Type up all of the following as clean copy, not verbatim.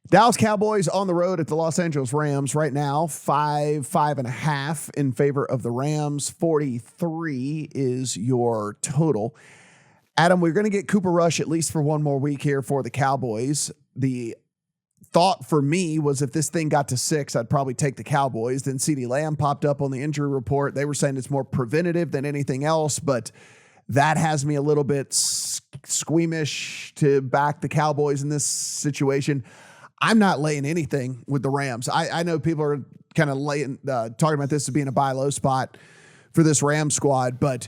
Dallas Cowboys on the road at the Los Angeles Rams right now, 5.5 in favor of the Rams. 43 is your total. Adam, we're going to get Cooper Rush at least for one more week here for the Cowboys. The thought for me was if this thing got to 6, I'd probably take the Cowboys. Then CeeDee Lamb popped up on the injury report. They were saying it's more preventative than anything else, but that has me a little bit squeamish to back the Cowboys in this situation. I'm not laying anything with the Rams. I know people are kind of talking about this as being a buy low spot for this Rams squad, but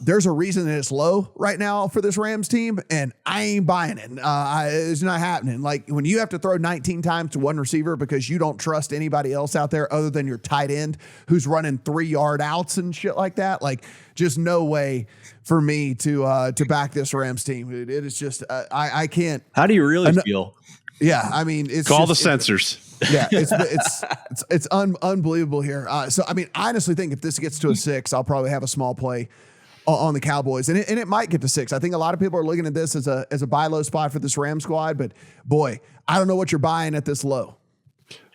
there's a reason that it's low right now for this Rams team, and I ain't buying it. It's not happening. Like when you have to throw 19 times to one receiver because you don't trust anybody else out there other than your tight end who's running 3-yard outs and shit like that. Like just no way for me to back this Rams team. It is just I can't. How do you really feel? Yeah, I mean, it's call the censors. Yeah, it's unbelievable here. So I mean, I honestly think if this gets to a 6, I'll probably have a small play on the Cowboys, and it might get to 6. I think a lot of people are looking at this as a buy low spot for this Ram squad, but boy, I don't know what you're buying at this low.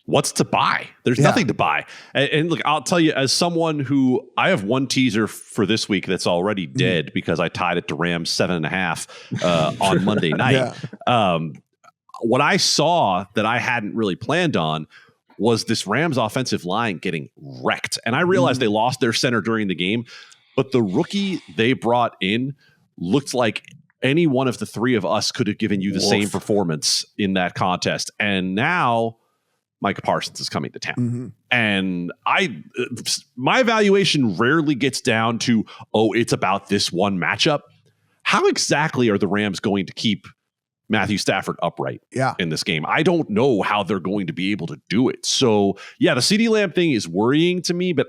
What's to buy? There's nothing to buy. And look, I'll tell you, as someone who I have one teaser for this week that's already dead because I tied it to Rams 7.5 on Monday night. Yeah. What I saw that I hadn't really planned on was this Rams offensive line getting wrecked. And I realized they lost their center during the game, but the rookie they brought in looked like any one of the three of us could have given you the same performance in that contest. And now Micah Parsons is coming to town. And my evaluation rarely gets down to, it's about this one matchup. How exactly are the Rams going to keep Matthew Stafford upright in this game? I don't know how they're going to be able to do it. So yeah, the CeeDee Lamb thing is worrying to me, but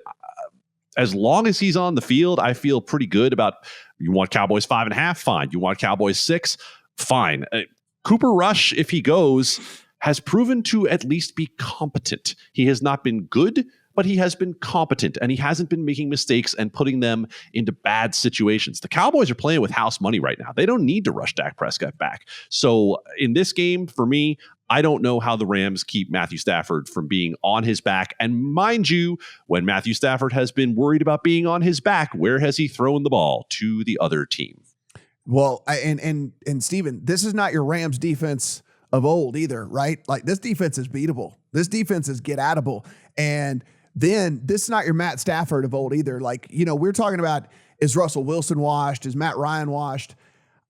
as long as he's on the field, I feel pretty good about. You want Cowboys 5.5? Fine. You want Cowboys 6? Fine. Cooper Rush, if he goes, has proven to at least be competent. He has not been good, but he has been competent, and he hasn't been making mistakes and putting them into bad situations. The Cowboys are playing with house money right now. They don't need to rush Dak Prescott back. So in this game, for me, I don't know how the Rams keep Matthew Stafford from being on his back. And mind you, when Matthew Stafford has been worried about being on his back, where has he thrown the ball? To the other team. Well, and Steven, this is not your Rams defense of old either, right? Like this defense is beatable. This defense is get-outable. And then this is not your Matt Stafford of old either. Like, we're talking about, is Russell Wilson washed? Is Matt Ryan washed?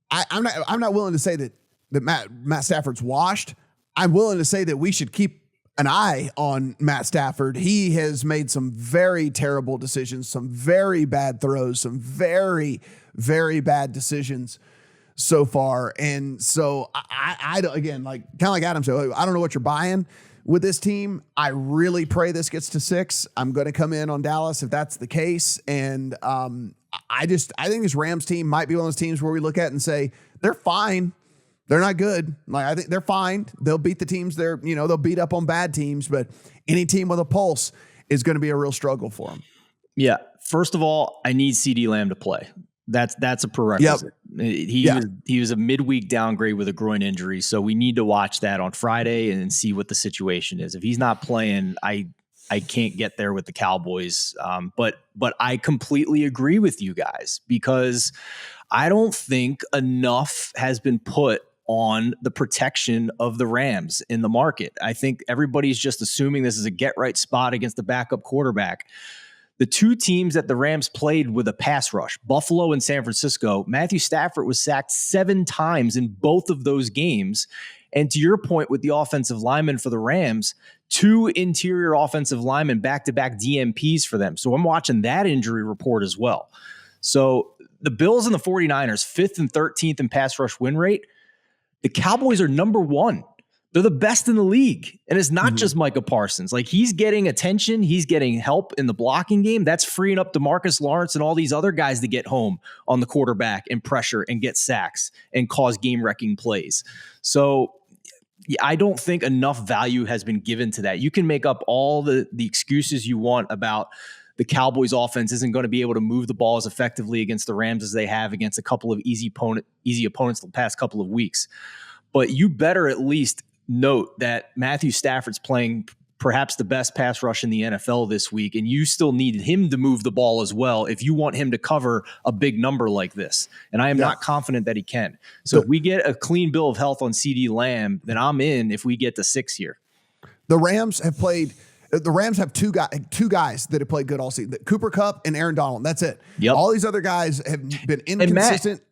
I'm not willing to say that Matt Stafford's washed. I'm willing to say that we should keep an eye on Matt Stafford. He has made some very terrible decisions, some very bad throws, some very, very bad decisions so far. And so I don't, again, like kind of like Adam said, I don't know what you're buying with this team. I really pray this gets to 6. I'm going to come in on Dallas if that's the case. And I think this Rams team might be one of those teams where we look at and say, they're fine. They're not good. Like I think they're fine. They'll beat the teams they'll beat up on bad teams, but any team with a pulse is going to be a real struggle for them. Yeah. First of all, I need CeeDee Lamb to play. That's a prerequisite. Yep. He was a midweek downgrade with a groin injury, so we need to watch that on Friday and see what the situation is. If he's not playing, I can't get there with the Cowboys. But I completely agree with you guys because I don't think enough has been put on the protection of the Rams in the market. I think everybody's just assuming this is a get right spot against the backup quarterback. The two teams that the Rams played with a pass rush, Buffalo and San Francisco, Matthew Stafford was sacked 7 times in both of those games. And to your point with the offensive linemen for the Rams, 2 interior offensive linemen back-to-back DMPs for them. So I'm watching that injury report as well. So the Bills and the 49ers, 5th and 13th in pass rush win rate. The Cowboys are number 1. They're the best in the league. And it's not just Micah Parsons. Like he's getting attention. He's getting help in the blocking game. That's freeing up DeMarcus Lawrence and all these other guys to get home on the quarterback and pressure and get sacks and cause game-wrecking plays. So I don't think enough value has been given to that. You can make up all the excuses you want about the Cowboys offense isn't going to be able to move the ball as effectively against the Rams as they have against a couple of easy opponents the past couple of weeks. But you better at least note that Matthew Stafford's playing perhaps the best pass rush in the NFL this week, and you still need him to move the ball as well if you want him to cover a big number like this. And I am not confident that he can. So if we get a clean bill of health on CeeDee Lamb, then I'm in if we get to 6 here. The Rams have two guys that have played good all season. Cooper Kupp and Aaron Donald. That's it. Yep. All these other guys have been inconsistent.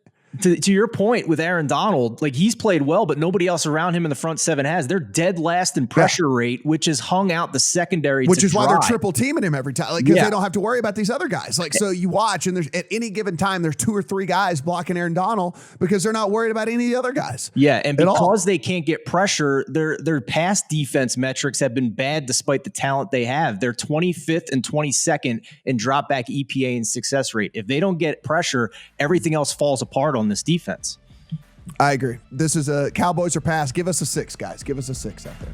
To your point with Aaron Donald, like he's played well, but nobody else around him in the front seven has. They're dead last in pressure rate, which has hung out the secondary. Which is why they're triple teaming him every time, because they don't have to worry about these other guys. Like, so you watch, and there's at any given time there's 2 or 3 guys blocking Aaron Donald because they're not worried about any of the other guys. Yeah, and because they can't get pressure, their pass defense metrics have been bad despite the talent they have. They're 25th and 22nd in drop back EPA and success rate. If they don't get pressure, everything else falls apart on this defense. I agree. This is a Cowboys or pass. Give us a 6, guys. Give us a 6 out there.